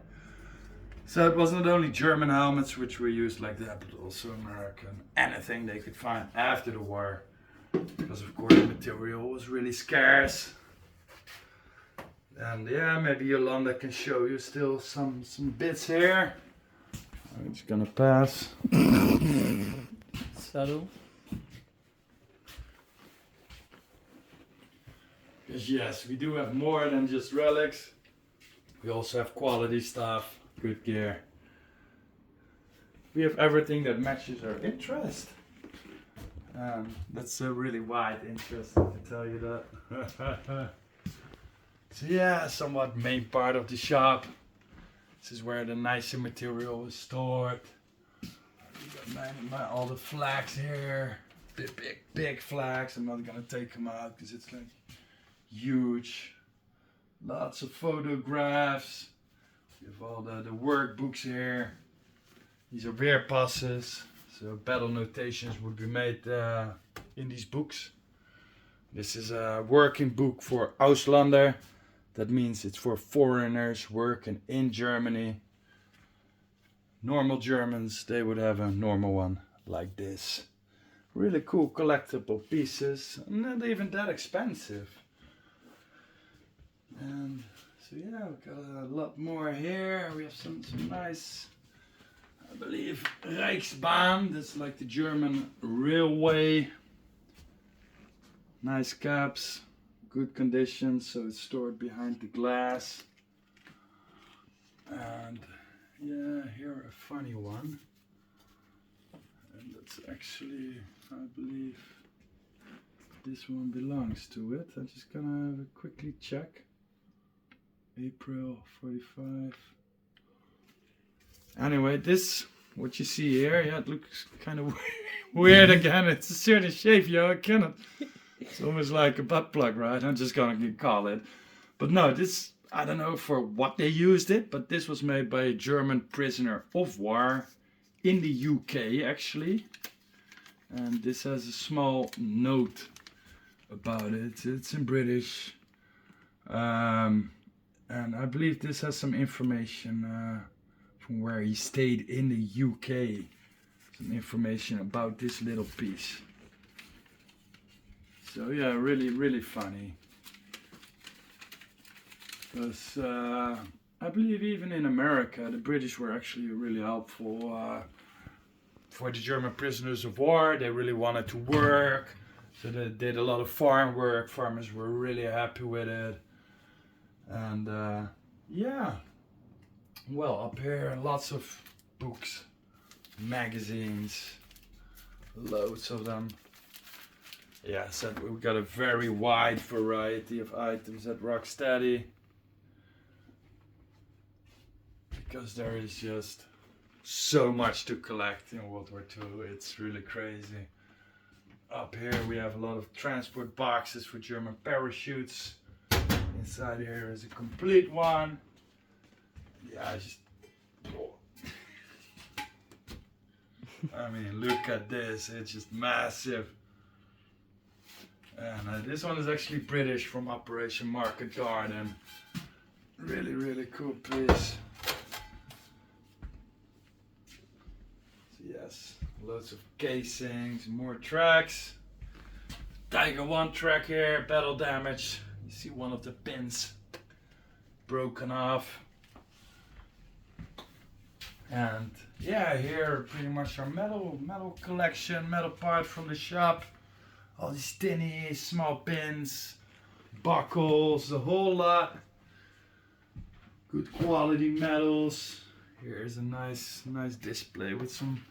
So it was not only German helmets which were used like that, but also American. Anything they could find after the war. Because of course the material was really scarce. And yeah, maybe Yolanda can show you still some bits here. I'm just gonna pass. Subtle. Because yes, we do have more than just relics. We also have quality stuff, good gear. We have everything that matches our interest. That's a really wide interest, I can tell you that. So yeah, somewhat main part of the shop. This is where the nicer material is stored. We got all the flags here. Big flags. I'm not gonna take them out because it's like huge. Lots of photographs. We have all the workbooks here. These are weerpasses. So battle notations would be made in these books. This is a working book for Auslander. That means it's for foreigners working in Germany. Normal Germans, they would have a normal one like this. Really cool collectible pieces, not even that expensive. And so yeah, we've got a lot more here. We have some nice, I believe, Reichsbahn. That's like the German railway. Nice caps, good condition, so it's stored behind the glass. And yeah, here a funny one. And that's actually, I believe, this one belongs to it. I'm just gonna quickly check. April 45. Anyway, this, what you see here, yeah, it looks kind of weird again. It's a certain shape, yo, I cannot. It's almost like a butt plug, right? I'm just gonna call it. But no, this, I don't know for what they used it, but this was made by a German prisoner of war in the UK, actually. And this has a small note about it. It's in British. And I believe this has some information from where he stayed in the UK. Some information about this little piece. So yeah, really funny. Because I believe even in America, the British were actually really helpful for the German prisoners of war. They really wanted to work. So they did a lot of farm work. Farmers were really happy with it. And yeah, well, up here lots of books, magazines, loads of them. Yeah, so we've got a very wide variety of items at Rocksteady, because there is just so much to collect in World War II. It's really crazy. Up here we have a lot of transport boxes for German parachutes. Inside here is a complete one. Yeah, I mean, look at this. It's just massive. And this one is actually British, from Operation Market Garden. Really cool piece. So yes, loads of casings, more tracks. Tiger 1 track here, battle damage. You see one of the pins broken off. And yeah, here pretty much our metal collection, metal parts from the shop. All these tinny, small pins, buckles, a whole lot. Good quality metals. Here's a nice display with some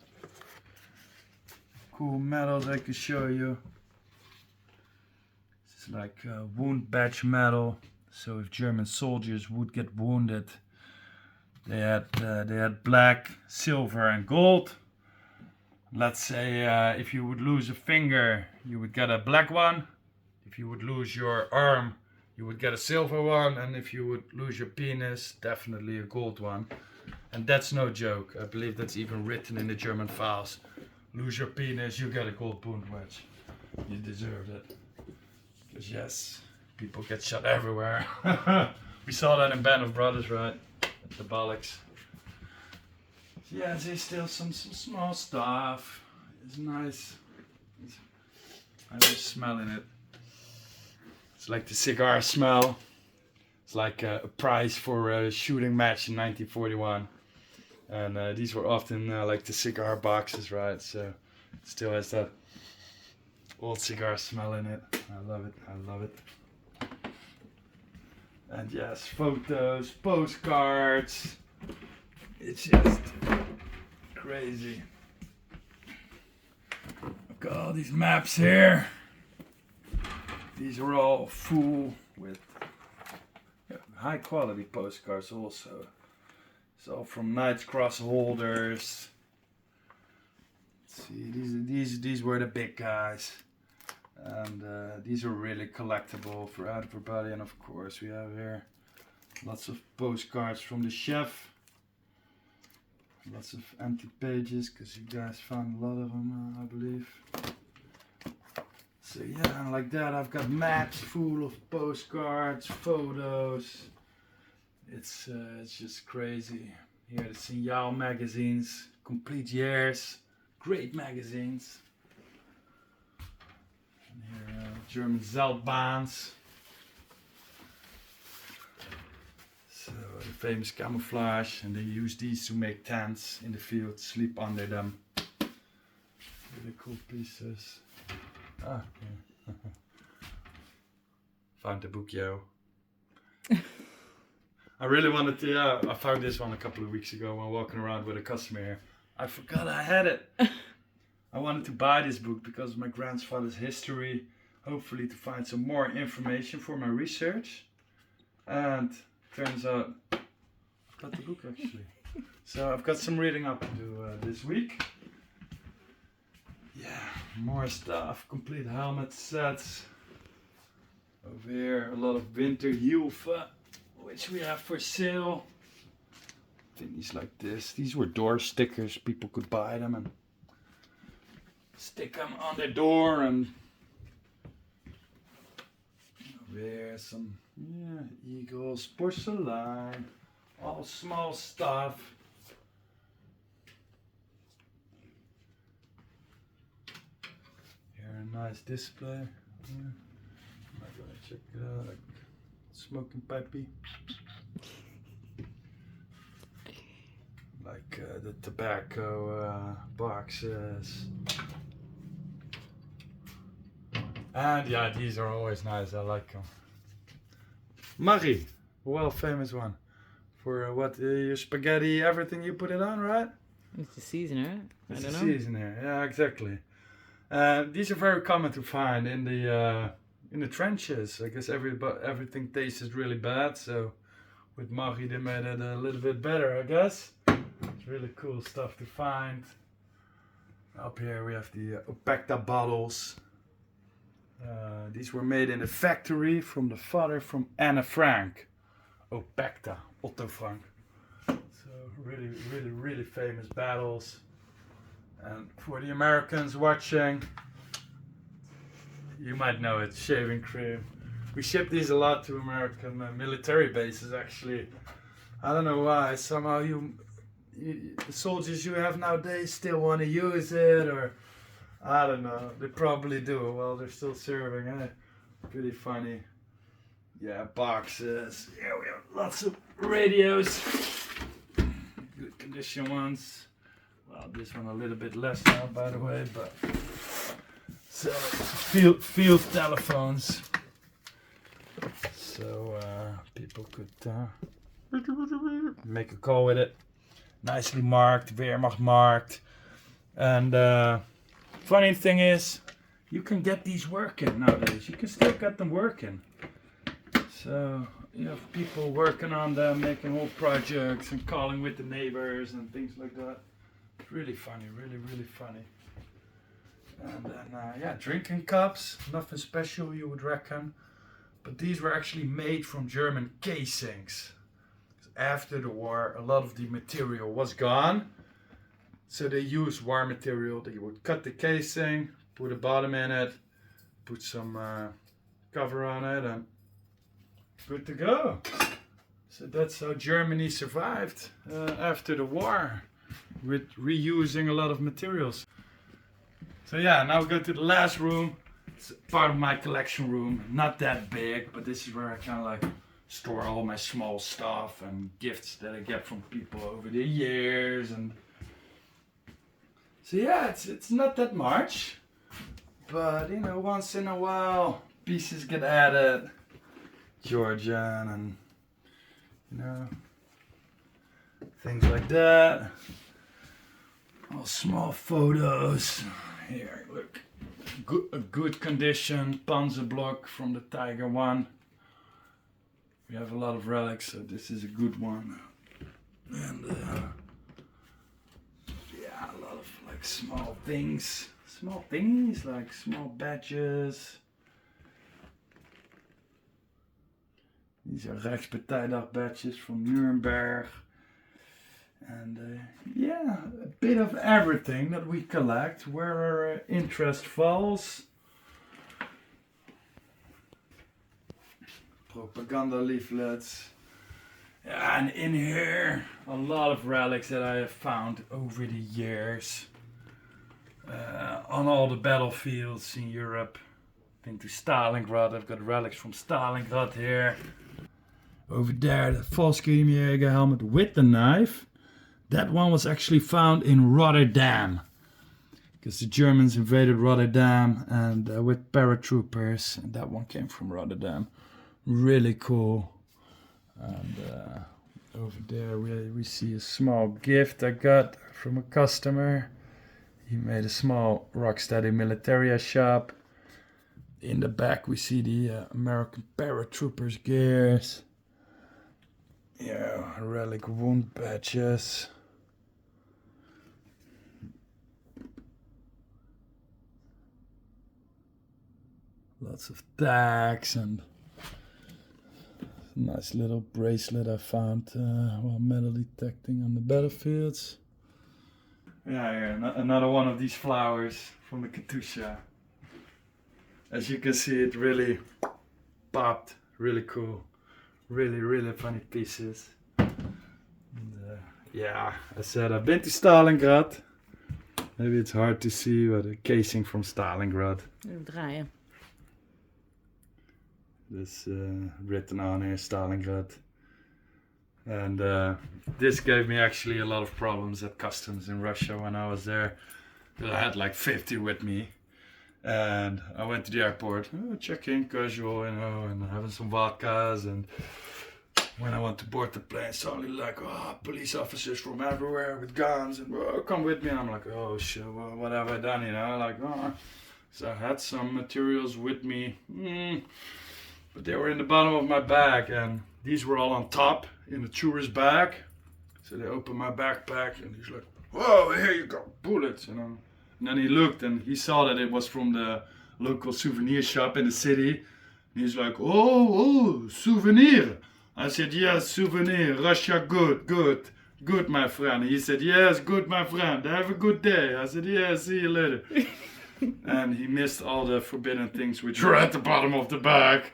cool metals I can show you. This is like wound badge metal. So if German soldiers would get wounded, they had black, silver, and gold. Let's say if you would lose a finger, you would get a black one. If you would lose your arm, you would get a silver one. And if you would lose your penis, definitely a gold one. And that's no joke. I believe that's even written in the German files. Lose your penis, you get a gold wound wedge. You deserved it. Because yes, people get shot everywhere. We saw that in Band of Brothers, right? At the Bollocks. Yeah, there's still some small stuff. It's nice. I'm just smelling it. It's like the cigar smell. It's like a prize for a shooting match in 1941. And these were often like the cigar boxes, right? So it still has that old cigar smell in it. I love it. I love it. And yes, photos, postcards. It's just crazy. Look at all these maps here. These are all full with high quality postcards also. It's all from Knight's Cross holders. Let's see, these were the big guys. And these are really collectible for everybody. And of course we have here lots of postcards from the chef. Lots of empty pages because you guys found a lot of them, I believe. So yeah, and like that I've got maps full of postcards, photos. It's just crazy. Here the Signal magazines, complete years, great magazines. And here German Zeltbahns. So the famous camouflage, and they use these to make tents in the field, sleep under them. Really cool pieces. Ah, yeah. Found the book, yo. I really wanted to, I found this one a couple of weeks ago when walking around with a customer here. I forgot I had it. I wanted to buy this book because of my grandfather's history, hopefully to find some more information for my research. And turns out I've got the book actually. So I've got some reading up to do this week. Yeah, more stuff, complete helmet sets. Over here a lot of Winterhilfswerk, which we have for sale. Thingies like this. These were door stickers. People could buy them and stick them on their door. And over here some eagles, porcelain, all small stuff. Here a nice display. I'm gonna check it out. Like smoking pipey. Like the tobacco boxes. And yeah, these are always nice. I like them. Marie, well famous one. For what, your spaghetti, everything you put it on, right? It's the season, right? It's I don't the know. season here, yeah, exactly. These are very common to find in the trenches. I guess everything tasted really bad, so with Marie they made it a little bit better, I guess. It's really cool stuff to find. Up here we have the Opacta bottles. These were made in a factory from the father from Anne Frank. Opacta, Otto Frank. So really famous battles. And for the Americans watching, you might know it, shaving cream. We ship these a lot to American military bases actually. I don't know why, somehow the soldiers you have nowadays still want to use it, or I don't know, they probably do while they're still serving. Pretty funny. Yeah, boxes. Yeah, we have lots of radios. Good condition ones. Well, this one a little bit less now, by the way, but so field telephones. So people could make a call with it. Nicely marked, Wehrmacht marked. And funny thing is, you can get these working nowadays. You can still get them working. So you have people working on them, making whole projects and calling with the neighbors and things like that. It's really funny, really funny. And then yeah, drinking cups, nothing special you would reckon. But these were actually made from German casings. After the war, a lot of the material was gone. So they used war material. They would cut the casing, put a bottom in it, put some cover on it and good to go. So that's how Germany survived after the war, with reusing a lot of materials. So yeah, now we go to the last room. It's part of my collection room, not that big, but this is where I kind of like store all my small stuff and gifts that I get from people over the years. And so yeah, it's not that much, but you know, once in a while pieces get added, Georgian and you know, things like that. All small photos. Here, look. A good condition Panzer block from the Tiger 1. We have a lot of relics, so this is a good one. And yeah, a lot of like small things. Small things like small badges. These are Rijkspartijdag badges from Nuremberg. And yeah, a bit of everything that we collect where our interest falls. Propaganda leaflets. Yeah, and in here, a lot of relics that I have found over the years. On all the battlefields in Europe. Been to Stalingrad, I've got relics from Stalingrad here. Over there, the Volkskriegsjäger helmet with the knife. That one was actually found in Rotterdam. Because the Germans invaded Rotterdam and with paratroopers. And that one came from Rotterdam. Really cool. And over there we see a small gift I got from a customer. He made a small Rocksteady militaria shop. In the back we see the American paratroopers gears. Yeah, relic wound badges. Lots of tags and nice little bracelet I found while metal detecting on the battlefields. Yeah, here, another one of these flowers from the Katusha. As you can see, it really popped. Really cool. Really funny pieces. And, yeah, I said I've been to Stalingrad. Maybe it's hard to see, but a casing from Stalingrad. Draaien. This written on here, Stalingrad. And this gave me actually a lot of problems at customs in Russia when I was there. I had like 50 with me. And I went to the airport, check in, casual, you know, and having some vodkas. And when I went to board the plane, suddenly like, police officers from everywhere with guns and come with me. And I'm like, oh shit, well, what have I done, you know? Like, So I had some materials with me, but they were in the bottom of my bag, and these were all on top in the tourist bag. So they opened my backpack, and he's like, whoa, here you go, bullets, you know. And then he looked and he saw that it was from the local souvenir shop in the city. And he's like, oh, souvenir. I said, yes, souvenir, Russia, good, my friend. He said, yes, good, my friend, have a good day. I said, yeah, see you later. And he missed all the forbidden things which were at the bottom of the bag.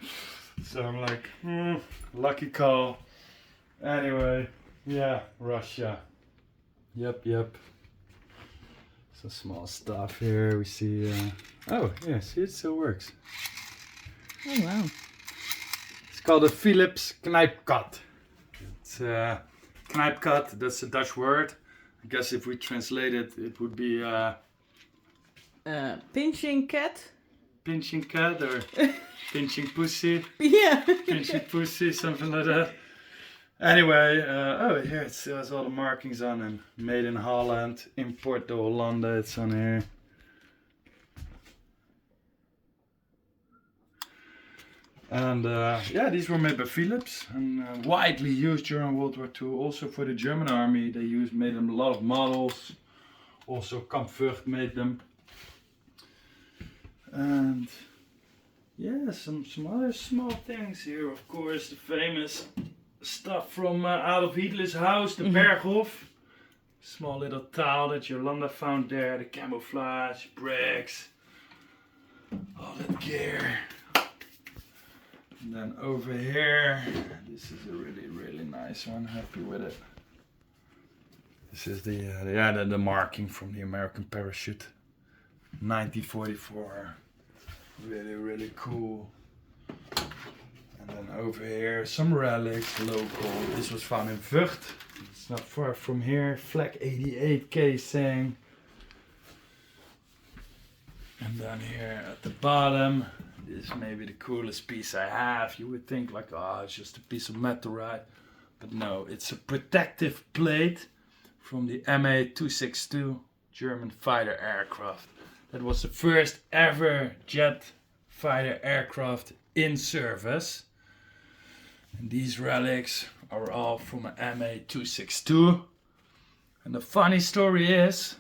So I'm like, lucky call. Anyway, yeah, Russia. Yep. Some small stuff here. We see, oh, yeah, see, it still works. Oh, wow. It's called a Philips Knijpkat. It's Knijpkat, that's a Dutch word. I guess if we translate it, it would be Pinching cat? pinching cat or pinching pussy. Yeah. Pinching pussy, something like that. Anyway, oh, here it has all the markings on and made in Holland, import to Hollanda, it's on here. And yeah, these were made by Philips and widely used during World War II. Also for the German army, they made them a lot of models. Also Kampfurt made them. And yeah, some other small things here. Of course, the famous stuff from Adolf Hitler's house, the Berghof. Small little towel that Yolanda found there, the camouflage, bricks. all that gear. And then over here, this is a really nice one. Happy with it. This is the marking from the American parachute, 1944. Really cool. And then over here, some relics, local. This was found in Vught. It's not far from here. Flak 88 casing. And then here at the bottom, this may be the coolest piece I have. You would think like, oh, it's just a piece of metal, right? But no, it's a protective plate from the MA-262 German fighter aircraft. That was the first ever jet fighter aircraft in service. And these relics are all from an MA-262. And the funny story is,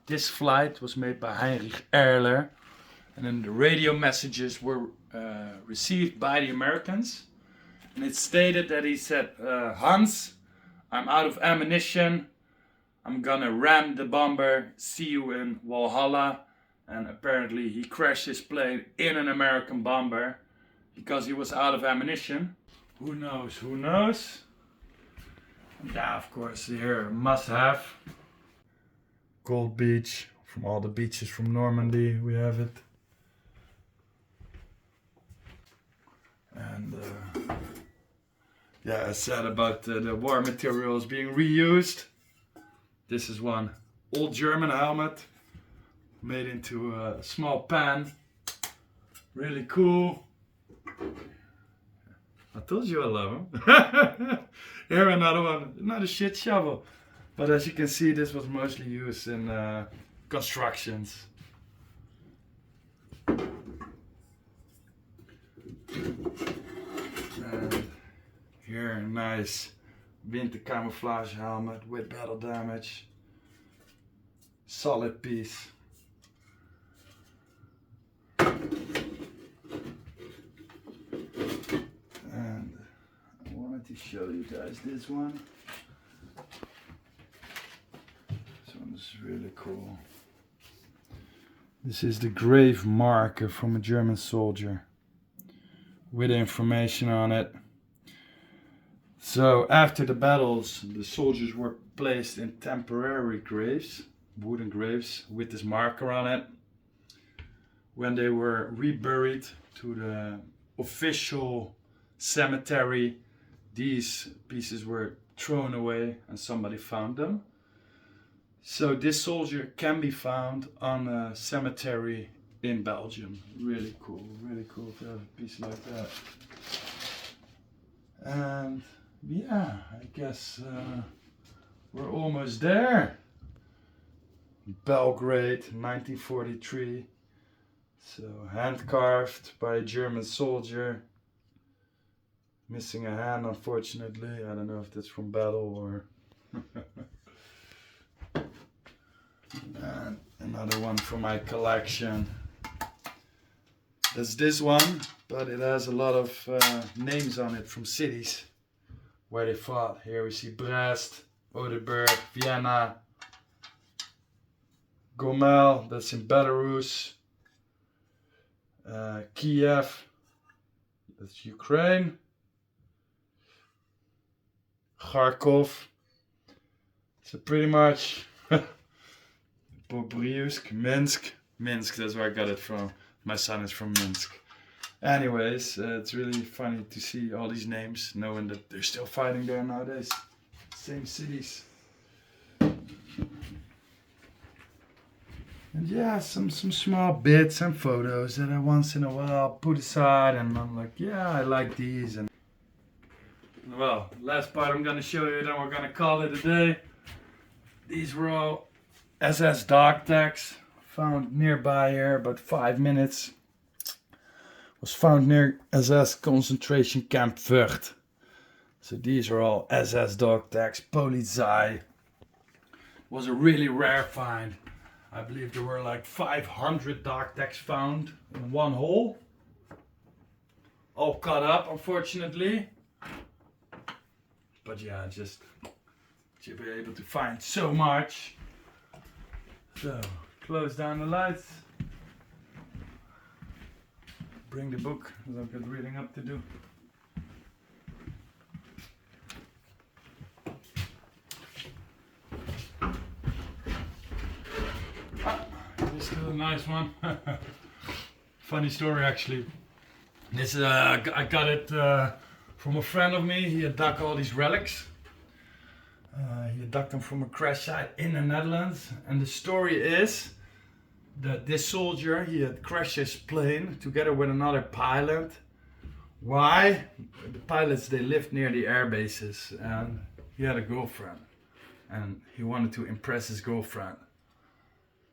this flight was made by Heinrich Erler, and then the radio messages were received by the Americans, and it stated that he said, Hans, I'm out of ammunition, I'm gonna ram the bomber, see you in Valhalla. And apparently he crashed his plane in an American bomber because he was out of ammunition. Who knows? And yeah, of course, here must have. Gold Beach, from all the beaches from Normandy, we have it. And yeah, I said about the war materials being reused. This is one old German helmet made into a small pan. Really cool. I told you I love them. Here another one, another shit shovel. But as you can see, this was mostly used in constructions. And here a nice winter camouflage helmet with battle damage. Solid piece. And I wanted to show you guys this one. This one is really cool. This is the grave marker from a German soldier with information on it. So after the battles, the soldiers were placed in temporary graves, wooden graves with this marker on it. When they were reburied to the official cemetery, these pieces were thrown away and somebody found them. So this soldier can be found on a cemetery in Belgium. Really cool to have a piece like that. And yeah, I guess we're almost there. Belgrade, 1943. So hand carved by a German soldier. Missing a hand, unfortunately. I don't know if that's from battle or... And another one from my collection. That's this one, but it has a lot of names on it from cities where they fought. Here we see Brest, Odeberg, Vienna, Gomel, that's in Belarus, Kiev, that's Ukraine, Kharkov, so pretty much Bobriusk, Minsk, that's where I got it from. My son is from Minsk. Anyways, it's really funny to see all these names, knowing that they're still fighting there nowadays. Same cities. And yeah, some small bits and photos that I once in a while put aside, and I'm like, yeah, I like these. And well, last part I'm gonna show you, then we're gonna call it a day. These were all SS dog tags found nearby here, about 5 minutes. Was found near SS concentration camp Vught. So these are all SS dog tags, Polizei. Was a really rare find. I believe there were like 500 dog tags found in one hole. All cut up, unfortunately. But yeah, just to be able to find so much. So, close down the lights. bring the book, because I've got reading up to do. This is still a nice one. Funny story actually. This I got it from a friend of me. He had dug all these relics. He had dug them from a crash site in the Netherlands. And the story is that this soldier, he had crashed his plane together with another pilot. Why? The pilots, they lived near the air bases, and he had a girlfriend. And he wanted to impress his girlfriend.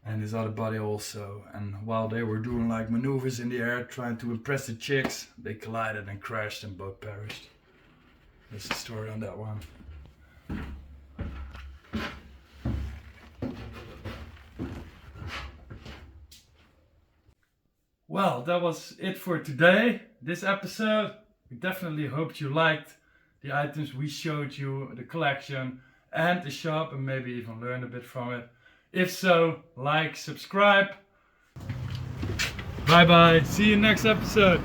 And his other buddy also. And while they were doing like maneuvers in the air trying to impress the chicks, they collided and crashed and both perished. That's the story on that one. Well, that was it for today. This episode. We definitely hoped you liked the items we showed you, the collection and the shop, and maybe even learned a bit from it. If so, like, subscribe. Bye bye. See you next episode.